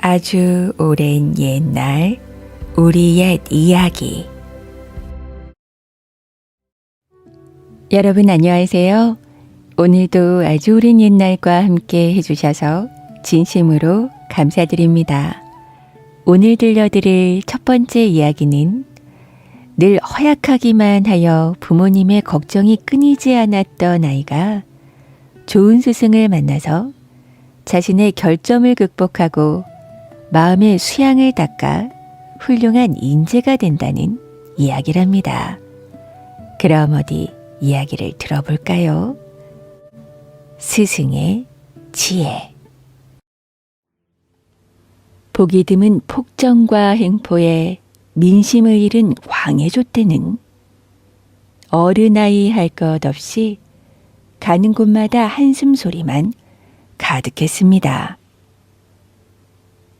아주 오랜 옛날 우리 옛 이야기. 여러분 안녕하세요. 오늘도 아주 오랜 옛날과 함께 해주셔서 진심으로 감사드립니다. 오늘 들려드릴 첫 번째 이야기는 늘 허약하기만 하여 부모님의 걱정이 끊이지 않았던 아이가 좋은 스승을 만나서 자신의 결점을 극복하고 마음의 수양을 닦아 훌륭한 인재가 된다는 이야기랍니다. 그럼 어디 이야기를 들어볼까요? 스승의 지혜. 보기 드문 폭정과 행포에 민심을 잃은 광해조 때는 어른아이 할 것 없이 가는 곳마다 한숨 소리만 가득했습니다.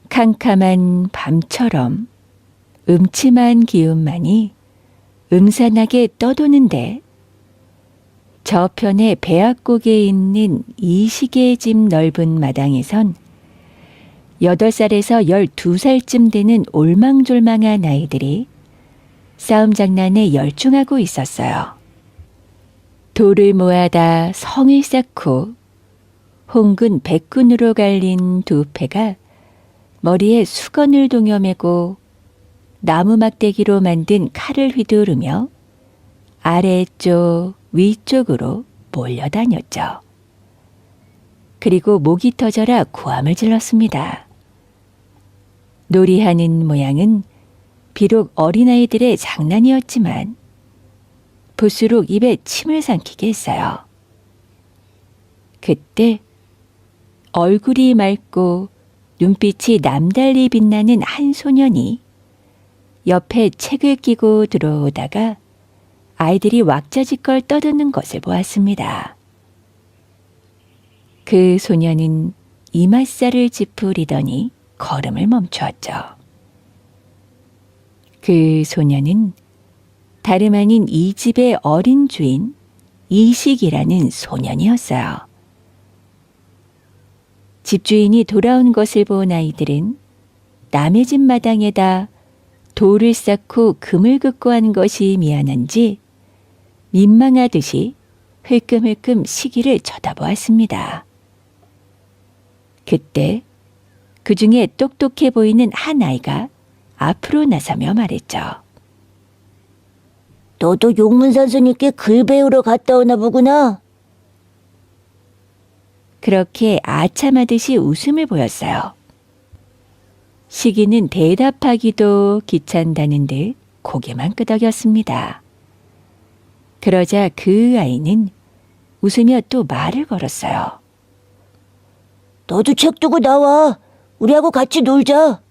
캄캄한 밤처럼 음침한 기운만이 음산하게 떠도는데 저편에 배악곡에 있는 이식의 집 넓은 마당에선 8살에서 12살쯤 되는 올망졸망한 아이들이 싸움 장난에 열중하고 있었어요. 돌을 모아다 성을 쌓고 홍근 백군으로 갈린 두 패가 머리에 수건을 동여매고 나무 막대기로 만든 칼을 휘두르며 아래쪽 위쪽으로 몰려다녔죠. 그리고 목이 터져라 고함을 질렀습니다. 놀이하는 모양은 비록 어린아이들의 장난이었지만 볼수록 입에 침을 삼키게 했어요. 그때 얼굴이 맑고 눈빛이 남달리 빛나는 한 소년이 옆에 책을 끼고 들어오다가 아이들이 왁자지껄 떠드는 것을 보았습니다. 그 소년은 이맛살을 찌푸리더니 걸음을 멈추었죠. 그 소년은 다름 아닌 이 집의 어린 주인 이식이라는 소년이었어요. 집주인이 돌아온 것을 본 아이들은 남의 집 마당에다 돌을 쌓고 금을 긋고 한 것이 미안한지 민망하듯이 흘끔흘끔 시기를 쳐다보았습니다. 그때 그 중에 똑똑해 보이는 한 아이가 앞으로 나서며 말했죠. 너도 용문선수님께 글 배우러 갔다 오나 보구나. 그렇게 아참하듯이 웃음을 보였어요. 시기는 대답하기도 귀찮다는 듯 고개만 끄덕였습니다. 그러자 그 아이는 웃으며 또 말을 걸었어요. 너도 책 두고 나와. 우리하고 같이 놀자.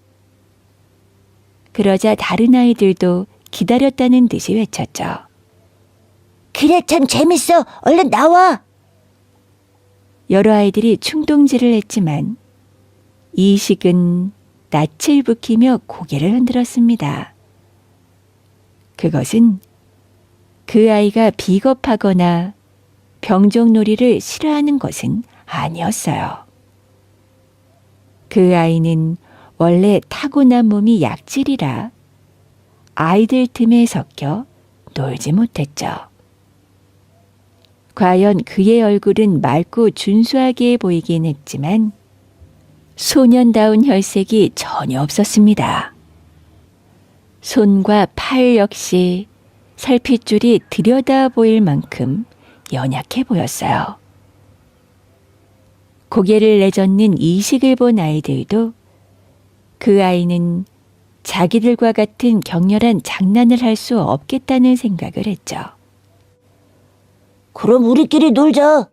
그러자 다른 아이들도 기다렸다는 듯이 외쳤죠. 그래, 참 재밌어. 얼른 나와. 여러 아이들이 충동질을 했지만 이식은 낯을 붉히며 고개를 흔들었습니다. 그것은 그 아이가 비겁하거나 병종놀이를 싫어하는 것은 아니었어요. 그 아이는 원래 타고난 몸이 약질이라 아이들 틈에 섞여 놀지 못했죠. 과연 그의 얼굴은 맑고 준수하게 보이긴 했지만 소년다운 혈색이 전혀 없었습니다. 손과 팔 역시 살핏줄이 들여다 보일 만큼 연약해 보였어요. 고개를 내젓는 이식을 본 아이들도 그 아이는 자기들과 같은 격렬한 장난을 할 수 없겠다는 생각을 했죠. 그럼 우리끼리 놀자.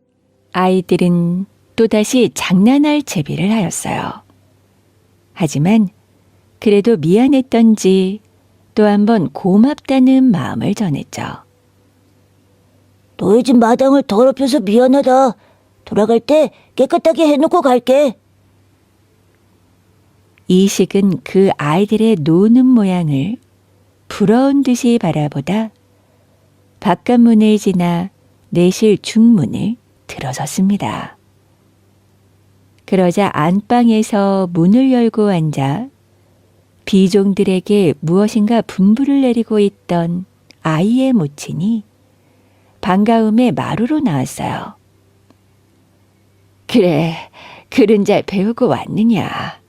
아이들은 또다시 장난할 제비를 하였어요. 하지만 그래도 미안했던지 또 한 번 고맙다는 마음을 전했죠. 너희 집 마당을 더럽혀서 미안하다. 돌아갈 때 깨끗하게 해놓고 갈게. 이식은 그 아이들의 노는 모양을 부러운 듯이 바라보다 바깥문을 지나 내실 중문을 들어섰습니다. 그러자 안방에서 문을 열고 앉아 비종들에게 무엇인가 분부를 내리고 있던 아이의 모친이 반가움에 마루로 나왔어요. 그래, 글은 잘 배우고 왔느냐.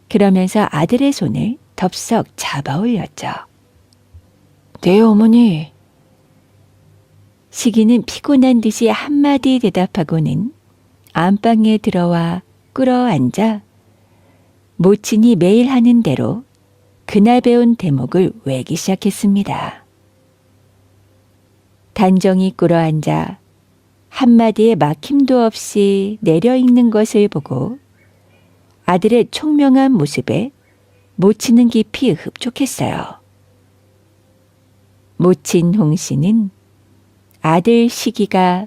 그러면서 아들의 손을 덥석 잡아 올렸죠. 네, 어머니. 시기는 피곤한 듯이 한마디 대답하고는 안방에 들어와 꿇어앉아 모친이 매일 하는 대로 그날 배운 대목을 외기 시작했습니다. 단정히 꿇어앉아 한마디의 막힘도 없이 내려 읽는 것을 보고 아들의 총명한 모습에 모친은 깊이 흡족했어요. 모친 홍씨는 아들 시기가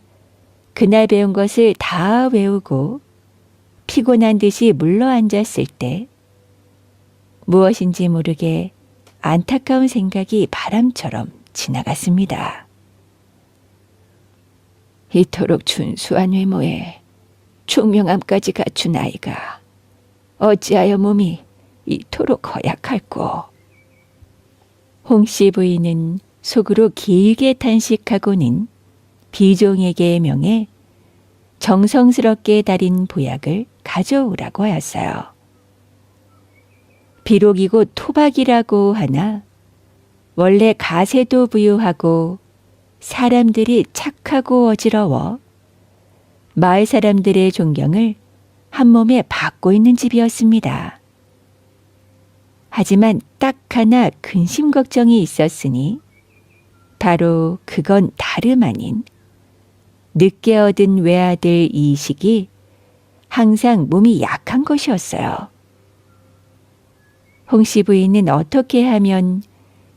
그날 배운 것을 다 외우고 피곤한 듯이 물러앉았을 때 무엇인지 모르게 안타까운 생각이 바람처럼 지나갔습니다. 이토록 준수한 외모에 총명함까지 갖춘 아이가 어찌하여 몸이 이토록 허약할꼬. 홍씨 부인은 속으로 길게 탄식하고는 비종에게 명해 정성스럽게 달인 보약을 가져오라고 하였어요. 비록 이곳 토박이라고 하나 원래 가세도 부유하고 사람들이 착하고 어지러워 마을 사람들의 존경을 한 몸에 받고 있는 집이었습니다. 하지만 딱 하나 근심 걱정이 있었으니 바로 그건 다름 아닌 늦게 얻은 외아들 이식이 항상 몸이 약한 것이었어요. 홍씨 부인은 어떻게 하면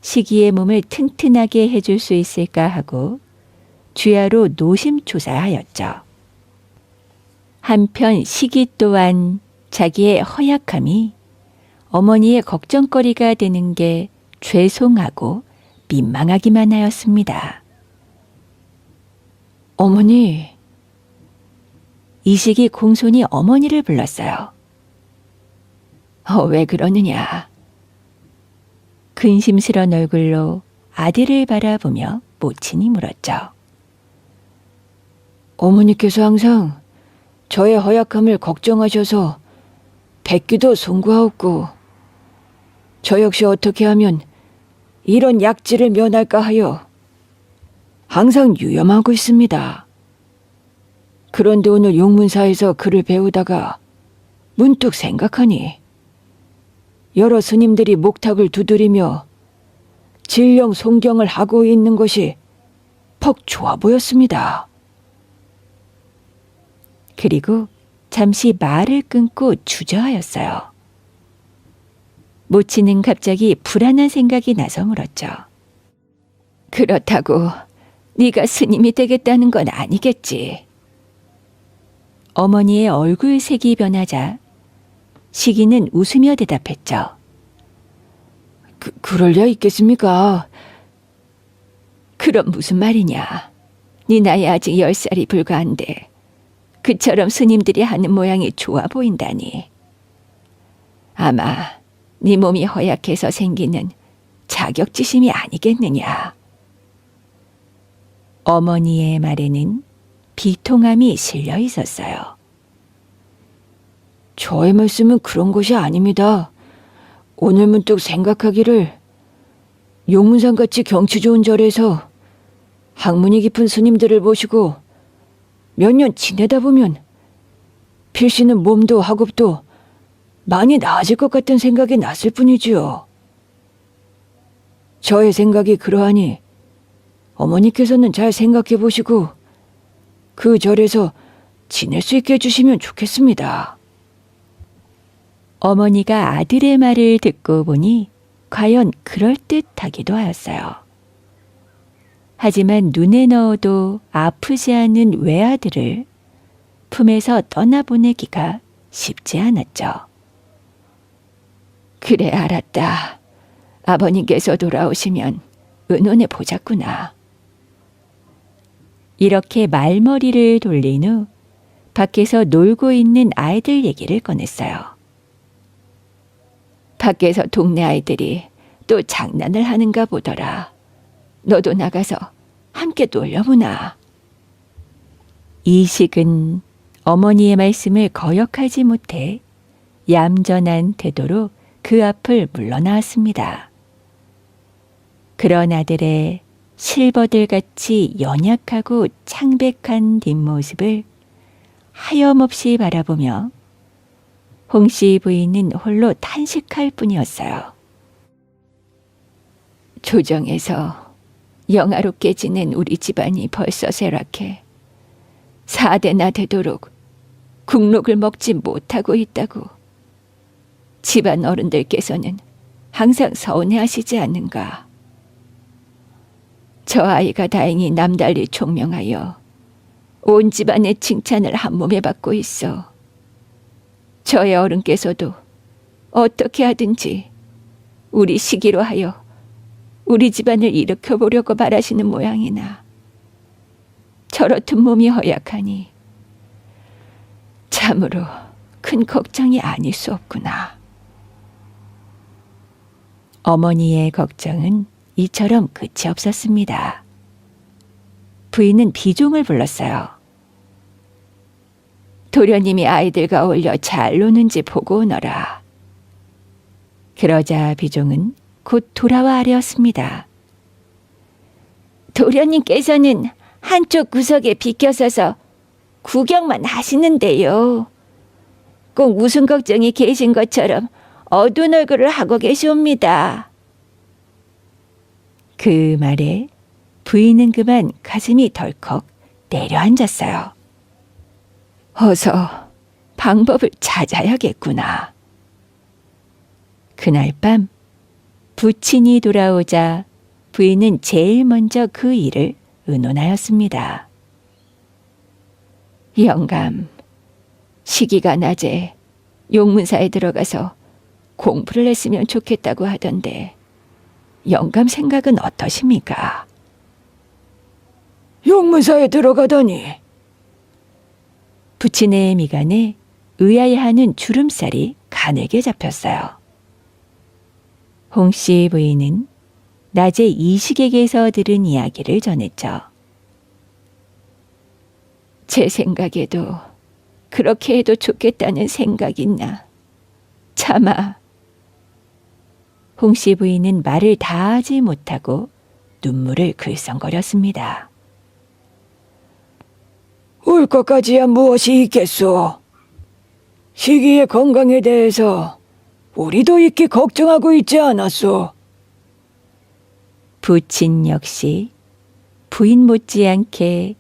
시기의 몸을 튼튼하게 해줄 수 있을까 하고 주야로 노심초사하였죠. 한편 시기 또한 자기의 허약함이 어머니의 걱정거리가 되는 게 죄송하고 민망하기만 하였습니다. 어머니. 이식이 공손히 어머니를 불렀어요. 왜 그러느냐. 근심스런 얼굴로 아들을 바라보며 모친이 물었죠. 어머니께서 항상 저의 허약함을 걱정하셔서 뵙기도 송구하옵고 저 역시 어떻게 하면 이런 약지를 면할까 하여 항상 유념하고 있습니다. 그런데 오늘 용문사에서 글을 배우다가 문득 생각하니 여러 스님들이 목탁을 두드리며 진령 송경을 하고 있는 것이 퍽 좋아 보였습니다. 그리고 잠시 말을 끊고 주저하였어요. 모친은 갑자기 불안한 생각이 나서 물었죠. 그렇다고 네가 스님이 되겠다는 건 아니겠지. 어머니의 얼굴색이 변하자 시기는 웃으며 대답했죠. 그럴 리 있겠습니까? 그럼 무슨 말이냐. 네 나이 아직 10살이 불과한데 그처럼 스님들이 하는 모양이 좋아 보인다니. 아마 네 몸이 허약해서 생기는 자격지심이 아니겠느냐. 어머니의 말에는 비통함이 실려 있었어요. 저의 말씀은 그런 것이 아닙니다. 오늘 문득 생각하기를 용문산같이 경치 좋은 절에서 학문이 깊은 스님들을 모시고 몇 년 지내다 보면 필시는 몸도 학업도 많이 나아질 것 같은 생각이 났을 뿐이지요. 저의 생각이 그러하니 어머니께서는 잘 생각해 보시고 그 절에서 지낼 수 있게 해주시면 좋겠습니다. 어머니가 아들의 말을 듣고 보니 과연 그럴듯하기도 하였어요. 하지만 눈에 넣어도 아프지 않은 외아들을 품에서 떠나보내기가 쉽지 않았죠. 그래, 알았다. 아버님께서 돌아오시면 의논해 보자꾸나. 이렇게 말머리를 돌린 후 밖에서 놀고 있는 아이들 얘기를 꺼냈어요. 밖에서 동네 아이들이 또 장난을 하는가 보더라. 너도 나가서 함께 놀려보나. 이식은 어머니의 말씀을 거역하지 못해 얌전한 태도로 그 앞을 물러나왔습니다. 그런 아들의 실버들같이 연약하고 창백한 뒷모습을 하염없이 바라보며 홍씨 부인은 홀로 탄식할 뿐이었어요. 조정에서 영화롭게 지낸 우리 집안이 벌써 쇠락해 4대나 되도록 국록을 먹지 못하고 있다고 집안 어른들께서는 항상 서운해하시지 않는가. 저 아이가 다행히 남달리 총명하여 온 집안의 칭찬을 한 몸에 받고 있어. 저의 어른께서도 어떻게 하든지 우리 시기로 하여 우리 집안을 일으켜보려고 바라시는 모양이나 저렇듯 몸이 허약하니 참으로 큰 걱정이 아닐 수 없구나. 어머니의 걱정은 이처럼 끝이 없었습니다. 부인은 비종을 불렀어요. 도련님이 아이들과 어울려 잘 노는지 보고 오너라. 그러자 비종은 곧 돌아와 아뢰었습니다. 도련님께서는 한쪽 구석에 비켜서서 구경만 하시는데요. 꼭 무슨 걱정이 계신 것처럼 어두운 얼굴을 하고 계시옵니다. 그 말에 부인은 그만 가슴이 덜컥 내려앉았어요. 어서 방법을 찾아야겠구나. 그날 밤 부친이 돌아오자 부인은 제일 먼저 그 일을 의논하였습니다. 영감, 시기가 낮에 용문사에 들어가서 공부를 했으면 좋겠다고 하던데 영감 생각은 어떠십니까? 용문사에 들어가다니. 부친의 미간에 의아해하는 주름살이 가늘게 잡혔어요. 홍씨 부인은 낮에 이식에게서 들은 이야기를 전했죠. 제 생각에도 그렇게 해도 좋겠다는 생각이 나. 차마. 홍씨 부인은 말을 다 하지 못하고 눈물을 글썽거렸습니다. 울 것까지야 무엇이 있겠소. 시기의 건강에 대해서 우리도 익히 걱정하고 있지 않았소. 부친 역시 부인 못지않게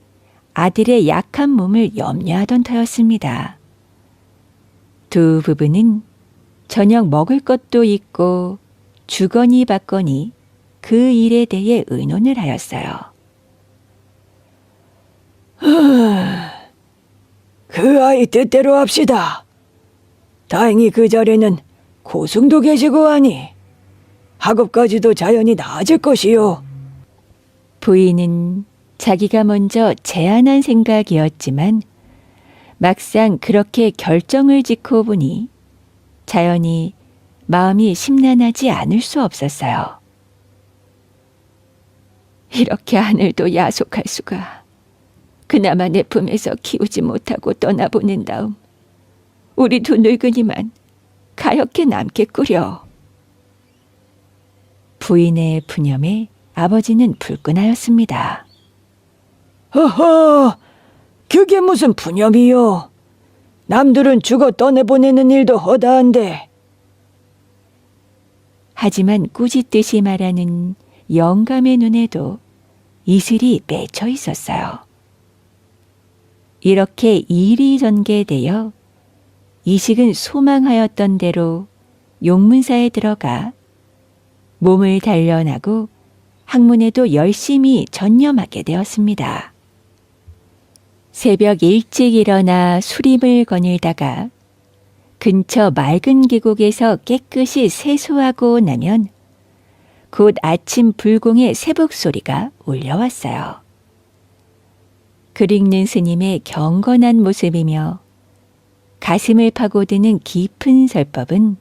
아들의 약한 몸을 염려하던 터였습니다. 두 부부는 저녁 먹을 것도 있고 주거니 받거니 그 일에 대해 의논을 하였어요. 그 아이 뜻대로 합시다. 다행히 그 자리에는 고승도 계시고 하니 학업까지도 자연히 나아질 것이요. 부인은 자기가 먼저 제안한 생각이었지만 막상 그렇게 결정을 짓고 보니 자연히 마음이 심란하지 않을 수 없었어요. 이렇게 하늘도 야속할 수가. 그나마 내 품에서 키우지 못하고 떠나보낸 다음 우리 두 늙은이만 가엾게 남겠구려. 부인의 푸념에 아버지는 불끈하였습니다. 허허, 그게 무슨 푸념이요. 남들은 죽어 떠내보내는 일도 허다한데. 하지만 꾸짖듯이 말하는 영감의 눈에도 이슬이 맺혀 있었어요. 이렇게 일이 전개되어 이식은 소망하였던 대로 용문사에 들어가 몸을 단련하고 학문에도 열심히 전념하게 되었습니다. 새벽 일찍 일어나 수림을 거닐다가 근처 맑은 계곡에서 깨끗이 세수하고 나면 곧 아침 불공의 새북 소리가 울려왔어요. 글 읽는 스님의 경건한 모습이며 가슴을 파고드는 깊은 설법은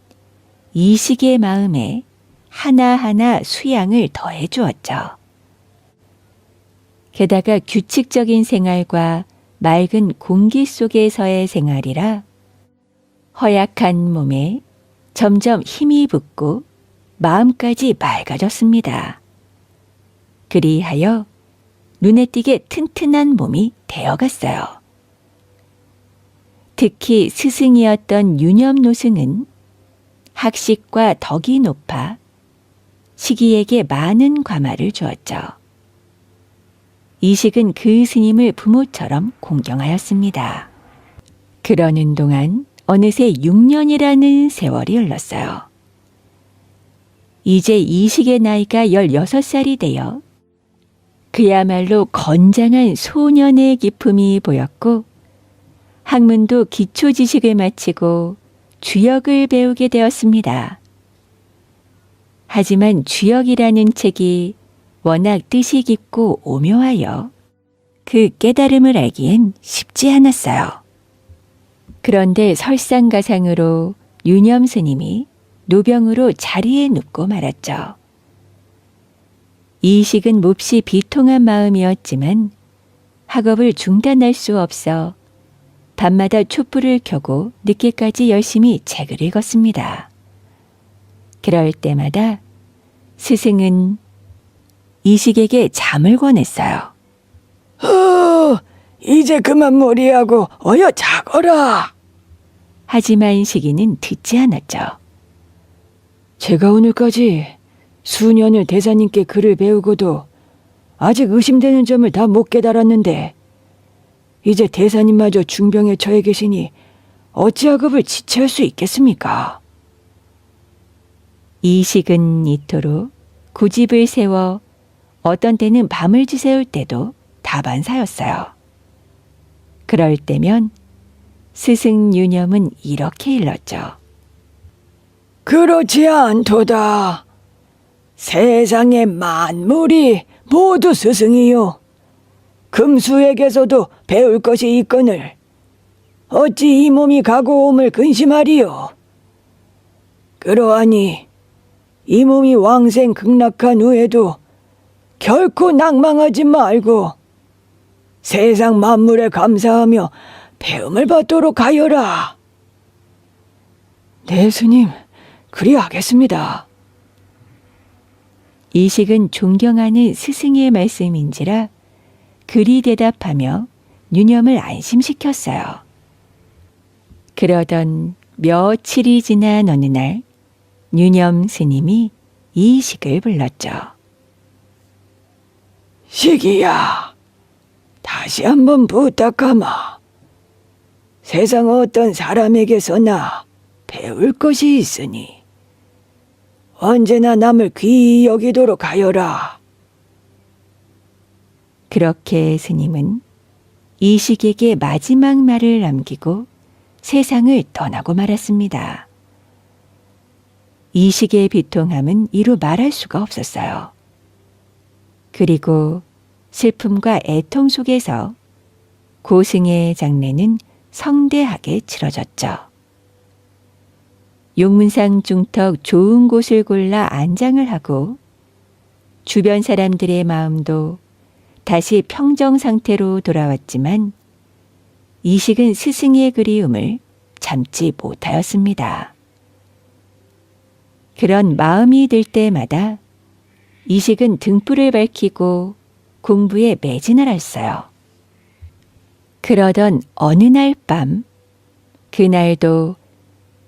이식의 마음에 하나하나 수양을 더해 주었죠. 게다가 규칙적인 생활과 맑은 공기 속에서의 생활이라 허약한 몸에 점점 힘이 붙고 마음까지 맑아졌습니다. 그리하여 눈에 띄게 튼튼한 몸이 되어갔어요. 특히 스승이었던 유념노승은 학식과 덕이 높아 시기에게 많은 과마를 주었죠. 이식은 그 스님을 부모처럼 공경하였습니다. 그러는 동안 어느새 6년이라는 세월이 흘렀어요. 이제 이식의 나이가 16살이 되어 그야말로 건장한 소년의 기품이 보였고 학문도 기초 지식을 마치고 주역을 배우게 되었습니다. 하지만 주역이라는 책이 워낙 뜻이 깊고 오묘하여 그 깨달음을 알기엔 쉽지 않았어요. 그런데 설상가상으로 유념 스님이 노병으로 자리에 눕고 말았죠. 이식은 몹시 비통한 마음이었지만 학업을 중단할 수 없어 밤마다 촛불을 켜고 늦게까지 열심히 책을 읽었습니다. 그럴 때마다 스승은 이식에게 잠을 권했어요. 이제 그만 무리하고 어여 자거라. 하지만 시기는 듣지 않았죠. 제가 오늘까지 수년을 대사님께 글을 배우고도 아직 의심되는 점을 다 못 깨달았는데 이제 대사님마저 중병에 처해 계시니 어찌 학업을 지체할 수 있겠습니까? 이식은 이토록 고집을 세워 어떤 때는 밤을 지새울 때도 다반사였어요. 그럴 때면 스승 유념은 이렇게 일렀죠. 그렇지 않도다. 세상의 만물이 모두 스승이요. 금수에게서도 배울 것이 있거늘 어찌 이 몸이 가고 옴을 근심하리요. 그러하니 이 몸이 왕생 극락한 후에도 결코 낭망하지 말고 세상 만물에 감사하며 배움을 받도록 하여라. 네, 스님, 그리하겠습니다. 이식은 존경하는 스승의 말씀인지라 그리 대답하며 유념을 안심시켰어요. 그러던 며칠이 지난 어느 날 유념 스님이 이식을 불렀죠. 시기야, 다시 한번 부탁하마. 세상 어떤 사람에게서나 배울 것이 있으니 언제나 남을 귀히 여기도록 하여라. 그렇게 스님은 이식에게 마지막 말을 남기고 세상을 떠나고 말았습니다. 이식의 비통함은 이루 말할 수가 없었어요. 그리고 슬픔과 애통 속에서 고승의 장례는 성대하게 치러졌죠. 용문상 중턱 좋은 곳을 골라 안장을 하고 주변 사람들의 마음도 다시 평정 상태로 돌아왔지만 이식은 스승의 그리움을 참지 못하였습니다. 그런 마음이 들 때마다 이식은 등불을 밝히고 공부에 매진을 했어요. 그러던 어느 날 밤, 그날도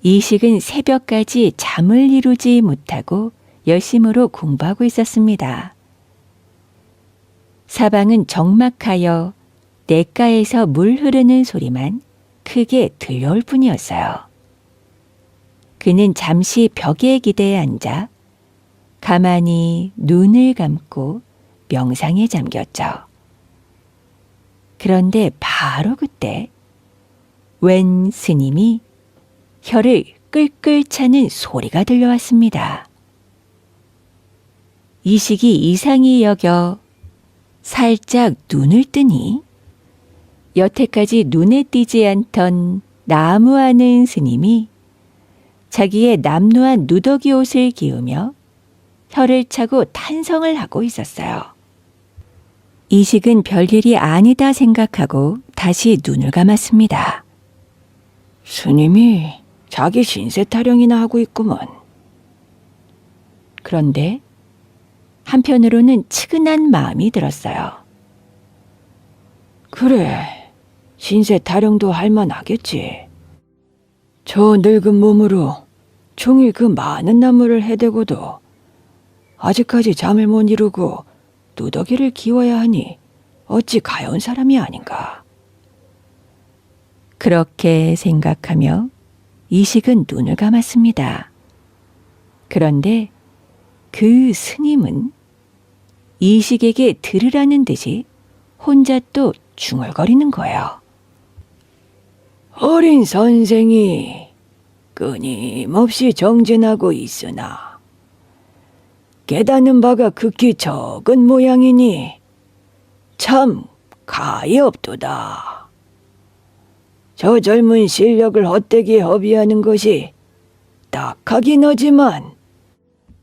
이식은 새벽까지 잠을 이루지 못하고 열심으로 공부하고 있었습니다. 사방은 적막하여 냇가에서 물 흐르는 소리만 크게 들려올 뿐이었어요. 그는 잠시 벽에 기대에 앉아 가만히 눈을 감고 명상에 잠겼죠. 그런데 바로 그때 웬 스님이 혀를 끌끌 차는 소리가 들려왔습니다. 이식이 이상히 여겨 살짝 눈을 뜨니 여태까지 눈에 띄지 않던 나무하는 스님이 자기의 남루한 누더기 옷을 기우며 혀를 차고 탄성을 하고 있었어요. 이식은 별일이 아니다 생각하고 다시 눈을 감았습니다. 스님이 자기 신세 타령이나 하고 있구먼. 그런데 한편으로는 측은한 마음이 들었어요. 그래, 신세 타령도 할만하겠지. 저 늙은 몸으로 종일 그 많은 나무를 해대고도 아직까지 잠을 못 이루고 누더기를 키워야 하니 어찌 가여운 사람이 아닌가. 그렇게 생각하며 이식은 눈을 감았습니다. 그런데 그 스님은 이식에게 들으라는 듯이 혼자 또 중얼거리는 거예요. 어린 선생이 끊임없이 정진하고 있으나 깨닫는 바가 극히 적은 모양이니 참 가엾도다. 저 젊은 실력을 헛되게 허비하는 것이 딱하긴 하지만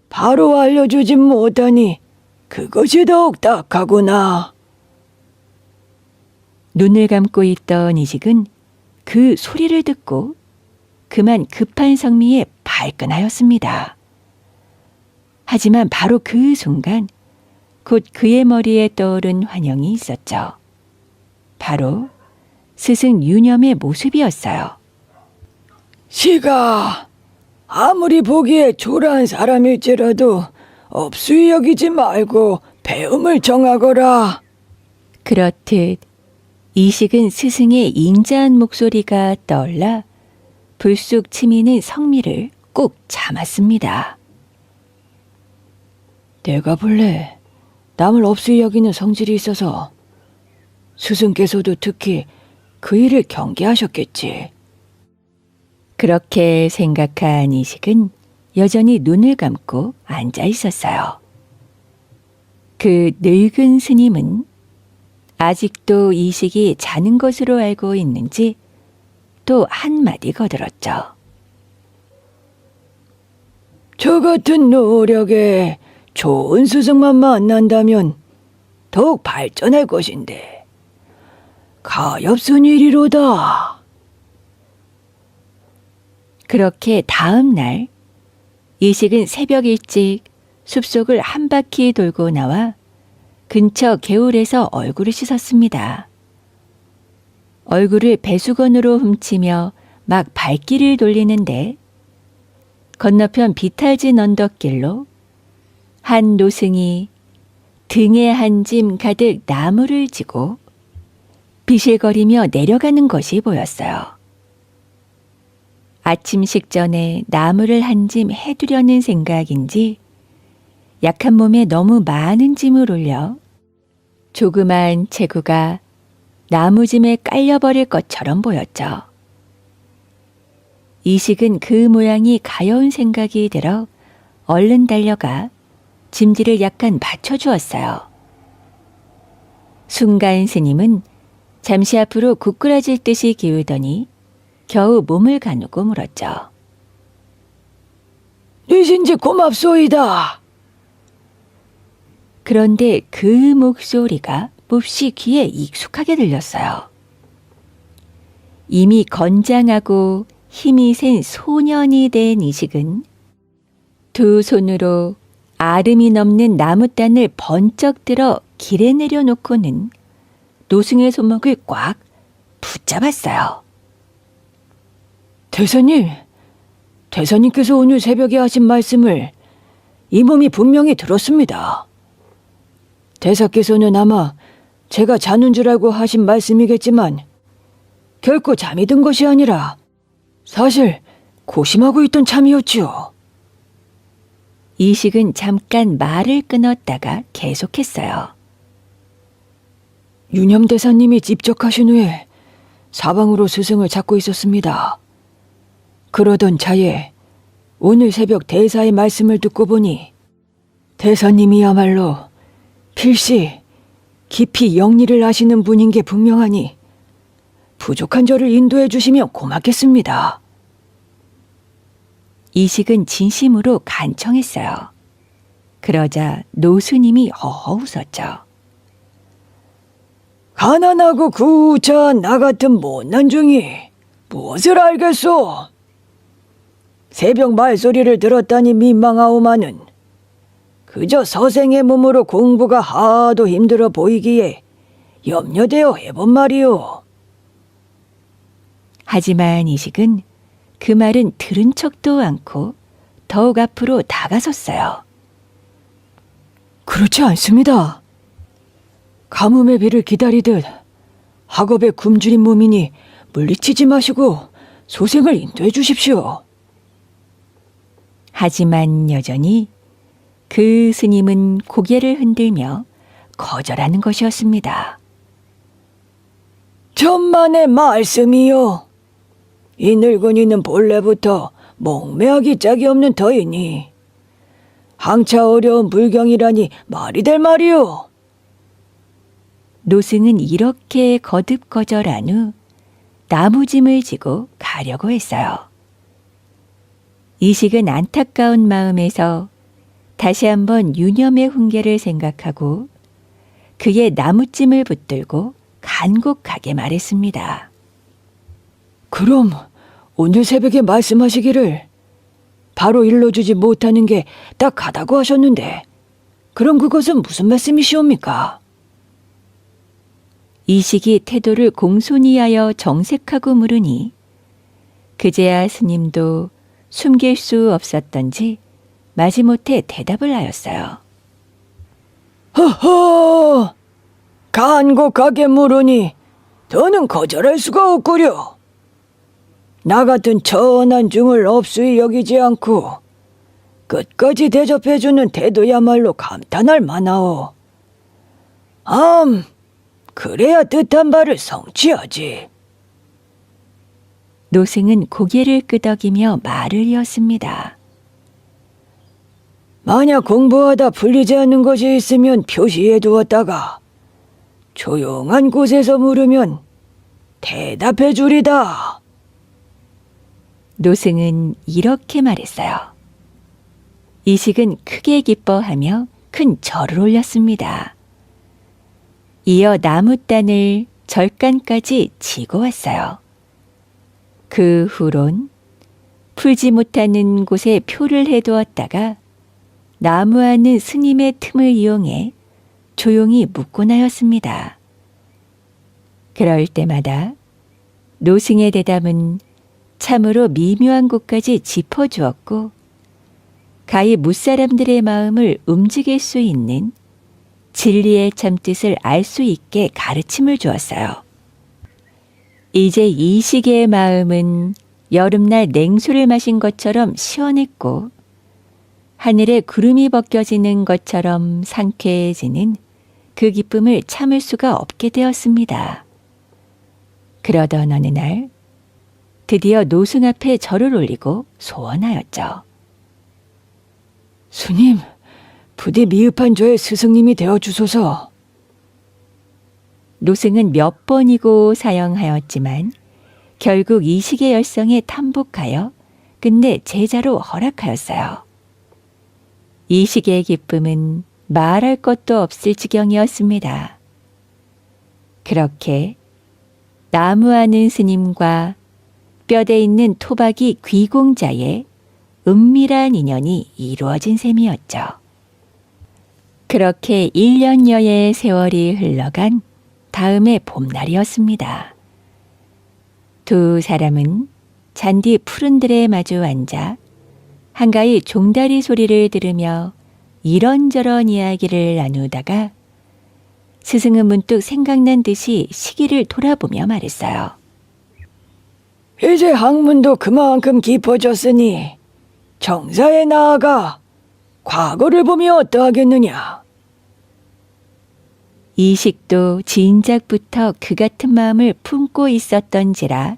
바로 알려주진 못하니 그것이 더욱 딱하구나. 눈을 감고 있던 이식은 그 소리를 듣고 그만 급한 성미에 발끈하였습니다. 하지만 바로 그 순간 곧 그의 머리에 떠오른 환영이 있었죠. 바로 스승 유념의 모습이었어요. 시가 아무리 보기에 초라한 사람일지라도 업수히 여기지 말고 배움을 정하거라. 그렇듯 이식은 스승의 인자한 목소리가 떠올라 불쑥 치미는 성미를 꼭 참았습니다. 내가 본래 남을 업수히 여기는 성질이 있어서 스승께서도 특히 그 일을 경계하셨겠지. 그렇게 생각한 이식은 여전히 눈을 감고 앉아 있었어요. 그 늙은 스님은 아직도 이식이 자는 것으로 알고 있는지 또 한마디 거들었죠. 저 같은 노력에 좋은 스승만 만난다면 더욱 발전할 것인데 가엾은 일이로다. 그렇게 다음 날 이식은 새벽 일찍 숲속을 한 바퀴 돌고 나와 근처 개울에서 얼굴을 씻었습니다. 얼굴을 배수건으로 훔치며 막 발길을 돌리는데 건너편 비탈진 언덕길로 한 노승이 등에 한 짐 가득 나무를 지고 비실거리며 내려가는 것이 보였어요. 아침 식전에 나무를 한 짐 해두려는 생각인지 약한 몸에 너무 많은 짐을 올려 조그만 체구가 나무짐에 깔려버릴 것처럼 보였죠. 이식은 그 모양이 가여운 생각이 들어 얼른 달려가 짐지를 약간 받쳐주었어요. 순간 스님은 잠시 앞으로 구꾸라질 듯이 기울더니 겨우 몸을 가누고 물었죠. 니신지 고맙소이다. 그런데 그 목소리가 몹시 귀에 익숙하게 들렸어요. 이미 건장하고 힘이 센 소년이 된 이식은 두 손으로 아름이 넘는 나무단을 번쩍 들어 길에 내려놓고는 노승의 손목을 꽉 붙잡았어요. 대사님께서 오늘 새벽에 하신 말씀을 이 몸이 분명히 들었습니다. 대사께서는 아마 제가 자는 줄 알고 하신 말씀이겠지만 결코 잠이 든 것이 아니라 사실 고심하고 있던 참이었지요. 이식은 잠깐 말을 끊었다가 계속했어요. 유념대사님이 입적하신 후에 사방으로 스승을 찾고 있었습니다. 그러던 차에 오늘 새벽 대사의 말씀을 듣고 보니 대사님이야말로 필시 깊이 영리를 아시는 분인 게 분명하니 부족한 저를 인도해 주시면 고맙겠습니다. 이식은 진심으로 간청했어요. 그러자 노스님이 허허 웃었죠. 가난하고 구차한 나 같은 못난 중이 무엇을 알겠소? 새벽 말소리를 들었다니 민망하오마는 그저 서생의 몸으로 공부가 하도 힘들어 보이기에 염려되어 해본 말이오. 하지만 이식은 그 말은 들은 척도 않고 더욱 앞으로 다가섰어요. 그렇지 않습니다. 가뭄의 비를 기다리듯 학업에 굶주린 몸이니 물리치지 마시고 소생을 인도해 주십시오. 하지만 여전히 그 스님은 고개를 흔들며 거절하는 것이었습니다. 천만의 말씀이요. 이 늙은이는 본래부터 몽매하기 짝이 없는 터이니 항차 어려운 불경이라니 말이 될 말이오. 노승은 이렇게 거듭 거절한 후 나무짐을 지고 가려고 했어요. 이식은 안타까운 마음에서 다시 한번 유념의 훈계를 생각하고 그의 나무짐을 붙들고 간곡하게 말했습니다. 그럼 오늘 새벽에 말씀하시기를 바로 일러주지 못하는 게 딱하다고 하셨는데 그럼 그것은 무슨 말씀이시옵니까? 이식이 태도를 공손히 하여 정색하고 물으니 그제야 스님도 숨길 수 없었던지 마지못해 대답을 하였어요. 허허! 간곡하게 물으니 더는 거절할 수가 없구려. 나 같은 천한 중을 업수히 여기지 않고 끝까지 대접해주는 태도야말로 감탄할 만하오. 그래야 뜻한 바를 성취하지. 노승은 고개를 끄덕이며 말을 이었습니다. 만약 공부하다 풀리지 않는 것이 있으면 표시해 두었다가 조용한 곳에서 물으면 대답해 주리다. 노승은 이렇게 말했어요. 이식은 크게 기뻐하며 큰 절을 올렸습니다. 이어 나무단을 절간까지 지고 왔어요. 그 후론 풀지 못하는 곳에 표를 해두었다가 나무 안은 스님의 틈을 이용해 조용히 묻곤 하였습니다. 그럴 때마다 노승의 대답은 참으로 미묘한 곳까지 짚어주었고 가히 무사람들의 마음을 움직일 수 있는 진리의 참뜻을 알 수 있게 가르침을 주었어요. 이제 이식의 마음은 여름날 냉수를 마신 것처럼 시원했고 하늘에 구름이 벗겨지는 것처럼 상쾌해지는 그 기쁨을 참을 수가 없게 되었습니다. 그러던 어느 날 드디어 노승 앞에 절을 올리고 소원하였죠. 스님, 부디 미흡한 저의 스승님이 되어주소서. 노승은 몇 번이고 사형하였지만 결국 이식의 열성에 탐복하여 끝내 제자로 허락하였어요. 이식의 기쁨은 말할 것도 없을 지경이었습니다. 그렇게 나무 아는 스님과 뼈대 있는 토박이 귀공자의 은밀한 인연이 이루어진 셈이었죠. 그렇게 1년여의 세월이 흘러간 다음의 봄날이었습니다. 두 사람은 잔디 푸른들에 마주 앉아 한가히 종다리 소리를 들으며 이런저런 이야기를 나누다가 스승은 문득 생각난 듯이 시기를 돌아보며 말했어요. 이제 학문도 그만큼 깊어졌으니 정사에 나아가 과거를 보며 어떠하겠느냐. 이식도 진작부터 그 같은 마음을 품고 있었던지라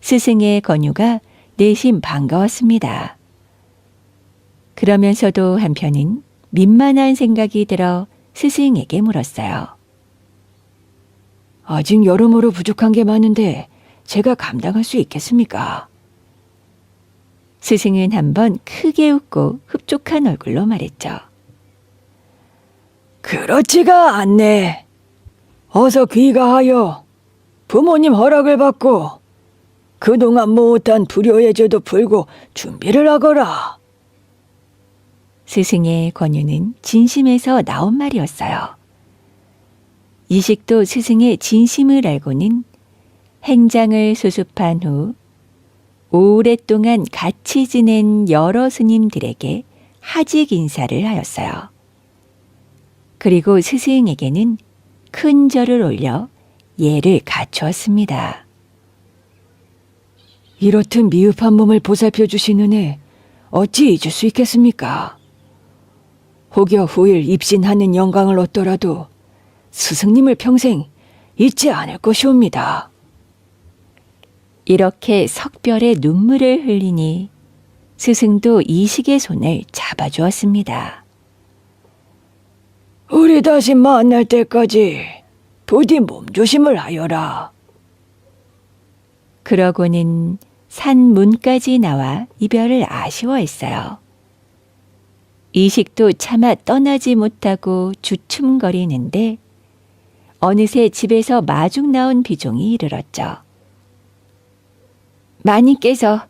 스승의 권유가 내심 반가웠습니다. 그러면서도 한편은 민만한 생각이 들어 스승에게 물었어요. 아직 여러모로 부족한 게 많은데 제가 감당할 수 있겠습니까? 스승은 한번 크게 웃고 흡족한 얼굴로 말했죠. 그렇지가 않네. 어서 귀가하여 부모님 허락을 받고 그동안 못한 불효의 죄도 풀고 준비를 하거라. 스승의 권유는 진심에서 나온 말이었어요. 이식도 스승의 진심을 알고는 행장을 수습한 후 오랫동안 같이 지낸 여러 스님들에게 하직 인사를 하였어요. 그리고 스승에게는 큰 절을 올려 예를 갖추었습니다. 이렇듯 미흡한 몸을 보살펴 주신 은혜 어찌 잊을 수 있겠습니까? 혹여 후일 입신하는 영광을 얻더라도 스승님을 평생 잊지 않을 것이옵니다. 이렇게 석별의 눈물을 흘리니 스승도 이식의 손을 잡아주었습니다. 우리 다시 만날 때까지 부디 몸조심을 하여라. 그러고는 산 문까지 나와 이별을 아쉬워했어요. 이식도 차마 떠나지 못하고 주춤거리는데 어느새 집에서 마중 나온 비종이 이르렀죠. 마님께서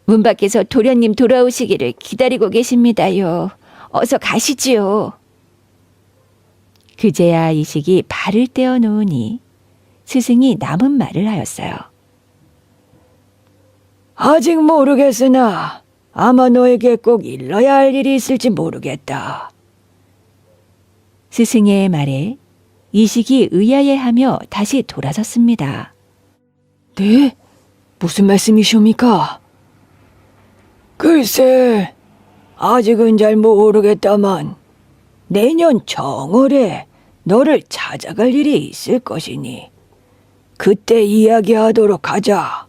문 밖에서 도련님 돌아오시기를 기다리고 계십니다요. 어서 가시지요. 그제야 이식이 발을 떼어 놓으니 스승이 남은 말을 하였어요. 아직 모르겠으나 아마 너에게 꼭 일러야 할 일이 있을지 모르겠다. 스승의 말에 이식이 의아해하며 다시 돌아섰습니다. 네? 무슨 말씀이시옵니까? 글쎄, 아직은 잘 모르겠다만 내년 정월에 너를 찾아갈 일이 있을 것이니 그때 이야기하도록 하자.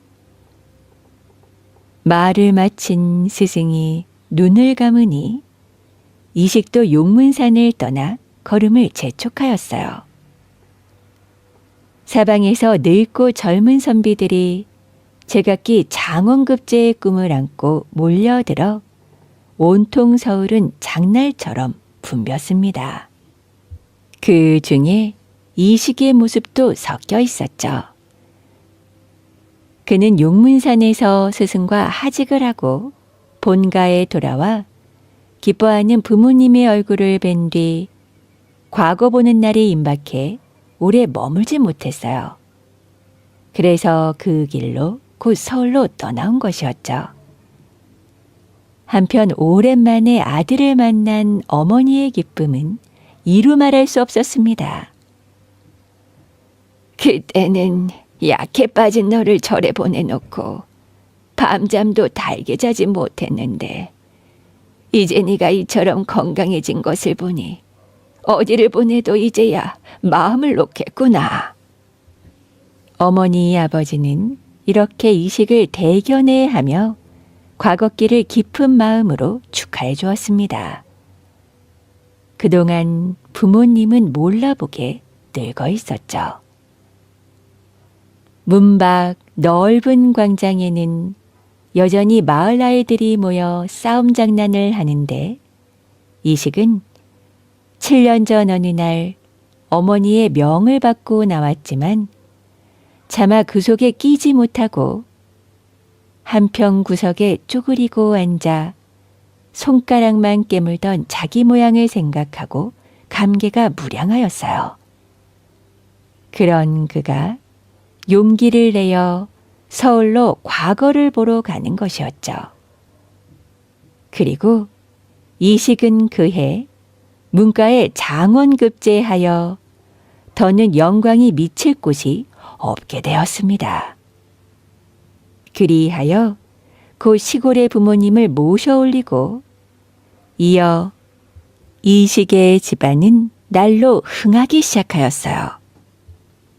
말을 마친 스승이 눈을 감으니 이식도 용문산을 떠나 걸음을 재촉하였어요. 사방에서 늙고 젊은 선비들이 제각기 장원급제의 꿈을 안고 몰려들어 온통 서울은 장날처럼 붐볐습니다. 그 중에 이식의 모습도 섞여 있었죠. 그는 용문산에서 스승과 하직을 하고 본가에 돌아와 기뻐하는 부모님의 얼굴을 뵌 뒤 과거 보는 날이 임박해 오래 머물지 못했어요. 그래서 그 길로 곧 서울로 떠나온 것이었죠. 한편 오랜만에 아들을 만난 어머니의 기쁨은 이루 말할 수 없었습니다. 그때는 약해 빠진 너를 절에 보내놓고 밤잠도 달게 자지 못했는데 이제 네가 이처럼 건강해진 것을 보니 어디를 보내도 이제야 마음을 놓겠구나. 어머니 아버지는 이렇게 이식을 대견해하며 과거길을 깊은 마음으로 축하해 주었습니다. 그동안 부모님은 몰라보게 늙어 있었죠. 문 밖 넓은 광장에는 여전히 마을 아이들이 모여 싸움 장난을 하는데 이식은 7년 전 어느 날 어머니의 명을 받고 나왔지만 차마 그 속에 끼지 못하고 한평 구석에 쪼그리고 앉아 손가락만 깨물던 자기 모양을 생각하고 감개가 무량하였어요. 그런 그가 용기를 내어 서울로 과거를 보러 가는 것이었죠. 그리고 이식은 그해 문가에 장원급제하여 더는 영광이 미칠 곳이 없게 되었습니다. 그리하여 그 시골의 부모님을 모셔 올리고 이어 이식의 집안은 날로 흥하기 시작하였어요.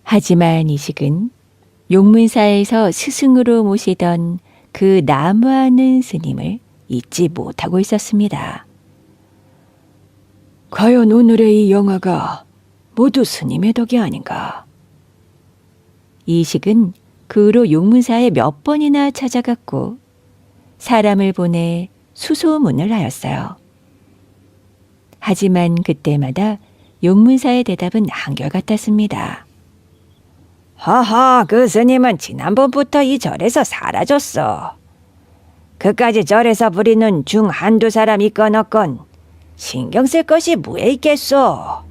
하지만 이식은 용문사에서 스승으로 모시던 그 나무하는 스님을 잊지 못하고 있었습니다. 과연 오늘의 이 영화가 모두 스님의 덕이 아닌가? 이식은 그 후로 용문사에 몇 번이나 찾아갔고 사람을 보내 수소문을 하였어요. 하지만 그때마다 용문사의 대답은 한결같았습니다. 하하, 그 스님은 지난번부터 이 절에서 사라졌어. 그까지 절에서 부리는 중 한두 사람 있건 없건 신경 쓸 것이 뭐에 있겠소.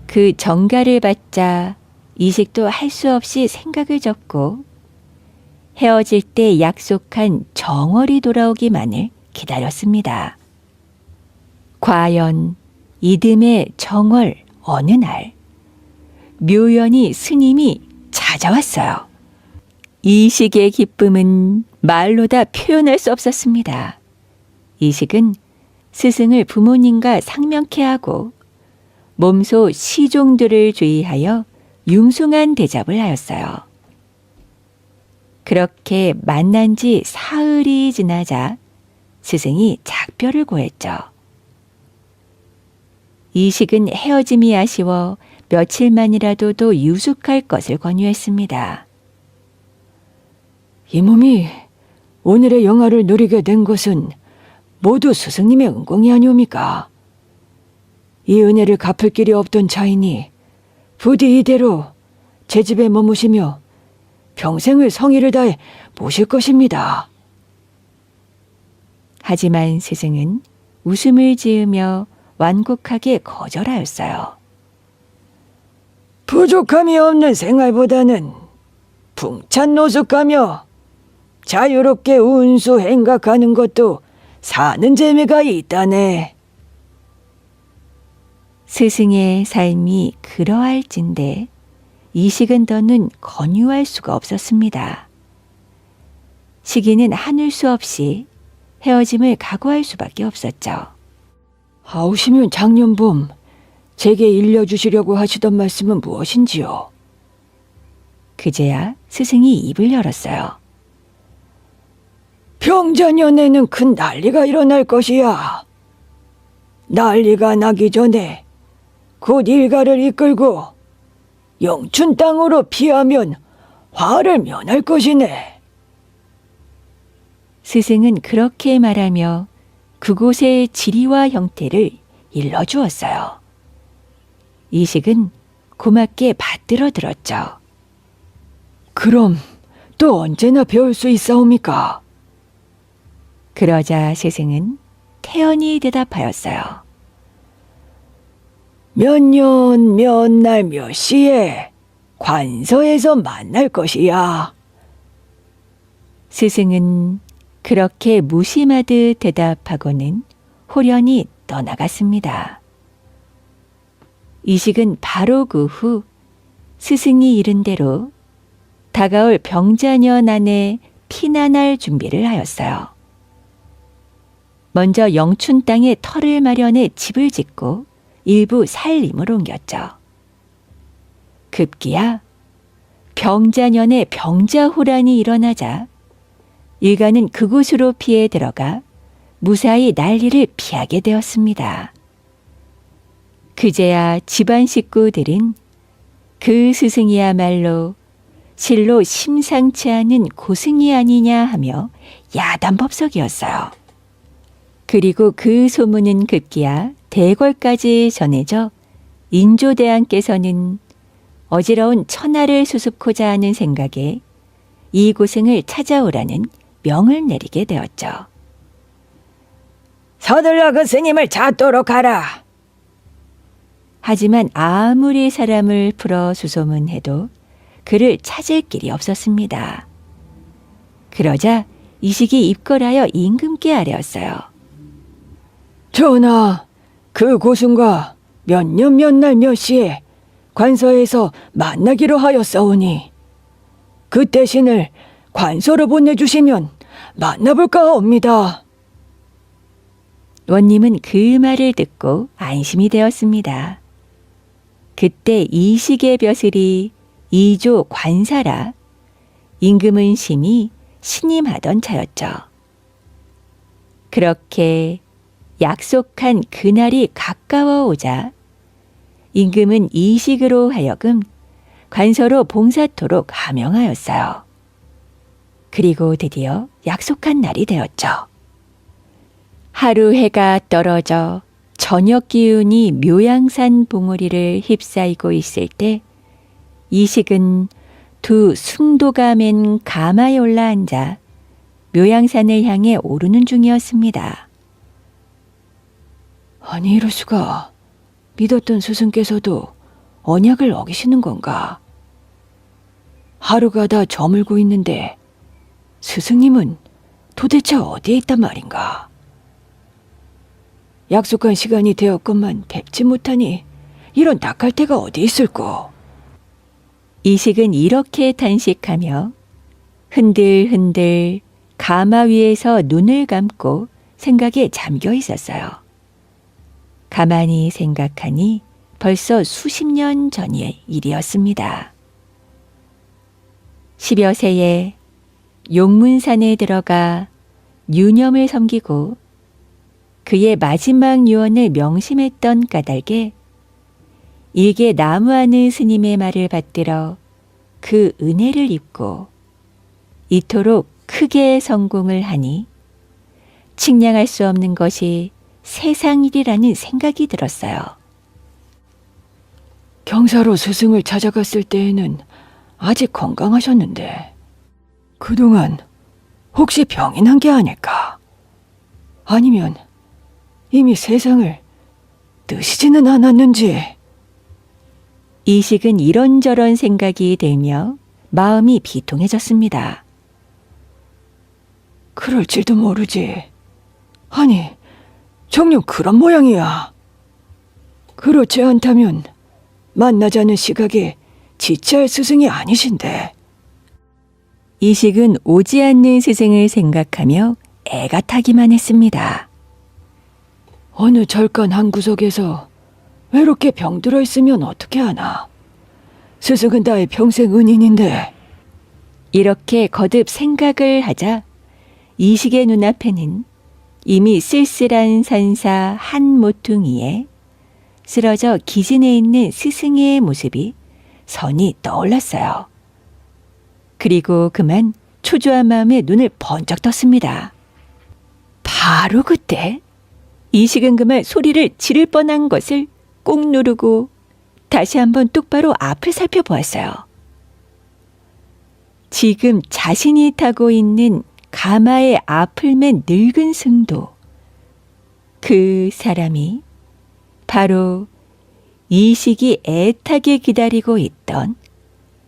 그 정가를 받자 이식도 할 수 없이 생각을 접고 헤어질 때 약속한 정월이 돌아오기만을 기다렸습니다. 과연 이듬해 정월 어느 날 묘연히 스님이 찾아왔어요. 이식의 기쁨은 말로 다 표현할 수 없었습니다. 이식은 스승을 부모님과 상명케 하고 몸소 시종들을 주의하여 융숭한 대접을 하였어요. 그렇게 만난 지 사흘이 지나자 스승이 작별을 고했죠. 이식은 헤어짐이 아쉬워 며칠만이라도 더 유숙할 것을 권유했습니다. 이 몸이 오늘의 영화를 누리게 된 것은 모두 스승님의 은공이 아니옵니까? 이 은혜를 갚을 길이 없던 자이니 부디 이대로 제 집에 머무시며 평생을 성의를 다해 모실 것입니다. 하지만 스승은 웃음을 지으며 완곡하게 거절하였어요. 부족함이 없는 생활보다는 풍찬 노숙하며 자유롭게 운수 행각하는 것도 사는 재미가 있다네. 스승의 삶이 그러할진데 이식은 더는 권유할 수가 없었습니다. 시기는 하늘 수 없이 헤어짐을 각오할 수밖에 없었죠. 아우시면 작년봄 제게 일려주시려고 하시던 말씀은 무엇인지요? 그제야 스승이 입을 열었어요. 병자년에는 큰 난리가 일어날 것이야. 난리가 나기 전에 곧 일가를 이끌고 영춘 땅으로 피하면 화를 면할 것이네. 스승은 그렇게 말하며 그곳의 지리와 형태를 일러주었어요. 이식은 고맙게 받들어 들었죠. 그럼 또 언제나 배울 수 있사옵니까? 그러자 스승은 태연히 대답하였어요. 몇 년, 몇 날, 몇 시에 관서에서 만날 것이야. 스승은 그렇게 무심하듯 대답하고는 호련히 떠나갔습니다. 이식은 바로 그 후 스승이 이른 대로 다가올 병자년 안에 피난할 준비를 하였어요. 먼저 영춘 땅에 터를 마련해 집을 짓고 일부 살림을 옮겼죠. 급기야 병자년에 병자호란이 일어나자 일가는 그곳으로 피해 들어가 무사히 난리를 피하게 되었습니다. 그제야 집안 식구들은 그 스승이야말로 실로 심상치 않은 고승이 아니냐 하며 야단법석이었어요. 그리고 그 소문은 급기야 대궐까지 전해져 인조대왕께서는 어지러운 천하를 수습고자 하는 생각에 이 고승을 찾아오라는 명을 내리게 되었죠. 서둘러 그 스님을 찾도록 하라. 하지만 아무리 사람을 풀어 수소문해도 그를 찾을 길이 없었습니다. 그러자 이식이 입걸하여 임금께 아뢰었어요. 전하, 그 고승과 몇 년 몇 날 몇 시에 관서에서 만나기로 하였사오니 그 대신을 관서로 보내주시면 만나볼까 합니다. 원님은 그 말을 듣고 안심이 되었습니다. 그때 이식의 벼슬이 이조 관사라 임금은 심히 신임하던 차였죠. 그렇게 약속한 그날이 가까워 오자 임금은 이식으로 하여금 관서로 봉사토록 하명하였어요. 그리고 드디어 약속한 날이 되었죠. 하루 해가 떨어져 저녁 기운이 묘양산 봉우리를 휩싸이고 있을 때 이식은 두 숭도가 맨 가마에 올라앉아 묘양산을 향해 오르는 중이었습니다. 아니 이럴 수가. 믿었던 스승께서도 언약을 어기시는 건가? 하루가 다 저물고 있는데 스승님은 도대체 어디에 있단 말인가? 약속한 시간이 되었건만 뵙지 못하니 이런 닭갈대가 어디 있을꼬? 이식은 이렇게 탄식하며 흔들흔들 가마 위에서 눈을 감고 생각에 잠겨 있었어요. 가만히 생각하니 벌써 수십 년 전의 일이었습니다. 10여 세에 용문산에 들어가 유념을 섬기고 그의 마지막 유언을 명심했던 까닭에 일개 나무하는 스님의 말을 받들어 그 은혜를 입고 이토록 크게 성공을 하니 측량할 수 없는 것이 세상일이라는 생각이 들었어요. 경사로 스승을 찾아갔을 때에는 아직 건강하셨는데 그동안 혹시 병이 난 게 아닐까? 아니면 이미 세상을 뜨시지는 않았는지. 이식은 이런저런 생각이 들며 마음이 비통해졌습니다. 그럴지도 모르지. 아니, 정녕 그런 모양이야. 그렇지 않다면 만나자는 시각에 지체할 스승이 아니신데. 이식은 오지 않는 스승을 생각하며 애가 타기만 했습니다. 어느 절간 한 구석에서 외롭게 병들어 있으면 어떻게 하나. 스승은 나의 평생 은인인데. 이렇게 거듭 생각을 하자 이식의 눈앞에는 이미 쓸쓸한 산사 한 모퉁이에 쓰러져 기진해 있는 스승의 모습이 선이 떠올랐어요. 그리고 그만 초조한 마음에 눈을 번쩍 떴습니다. 바로 그때 이식은 그만 소리를 지를 뻔한 것을 꾹 누르고 다시 한번 똑바로 앞을 살펴보았어요. 지금 자신이 타고 있는 가마의 앞을 맨 늙은 승도, 그 사람이 바로 이식이 애타게 기다리고 있던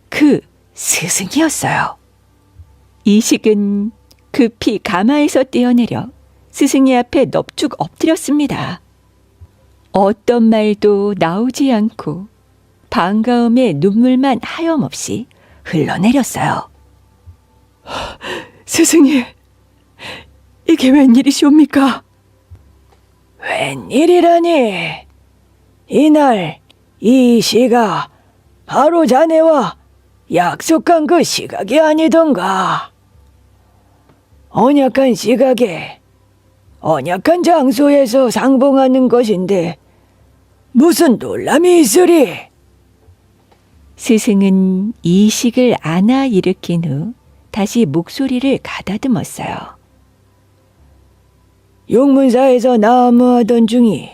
그 스승이었어요. 이식은 급히 가마에서 뛰어내려 스승의 앞에 넙죽 엎드렸습니다. 어떤 말도 나오지 않고 반가움에 눈물만 하염없이 흘러내렸어요. 스승님, 이게 웬일이시옵니까? 웬일이라니? 이날 이 시가 바로 자네와 약속한 그 시각이 아니던가. 언약한 시각에 언약한 장소에서 상봉하는 것인데 무슨 놀람이 있으리? 스승은 이식을 안아 일으킨 후 다시 목소리를 가다듬었어요. 용문사에서 나무하던 중이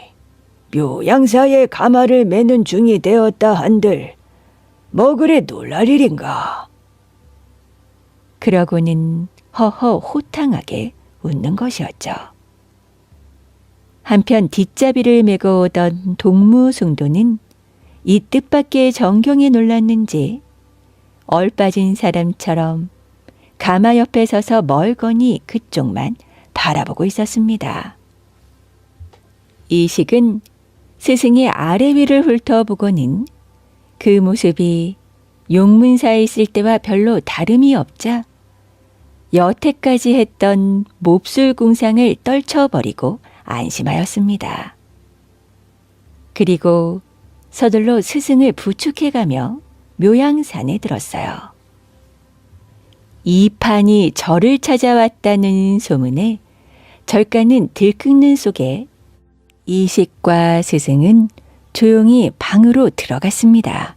묘양사의 가마를 매는 중이 되었다 한들 뭐 그리 놀랄 일인가? 그러고는 허허 호탕하게 웃는 것이었죠. 한편 뒷잡이를 메고 오던 동무승도는 이 뜻밖의 정경에 놀랐는지 얼빠진 사람처럼 가마 옆에 서서 멀거니 그쪽만 바라보고 있었습니다. 이식은 스승의 아래 위를 훑어보고는 그 모습이 용문사에 있을 때와 별로 다름이 없자 여태까지 했던 몹쓸 궁상을 떨쳐버리고 안심하였습니다. 그리고 서둘러 스승을 부축해가며 묘양산에 들었어요. 이판이 절을 찾아왔다는 소문에 절가는 들끓는 속에 이식과 스승은 조용히 방으로 들어갔습니다.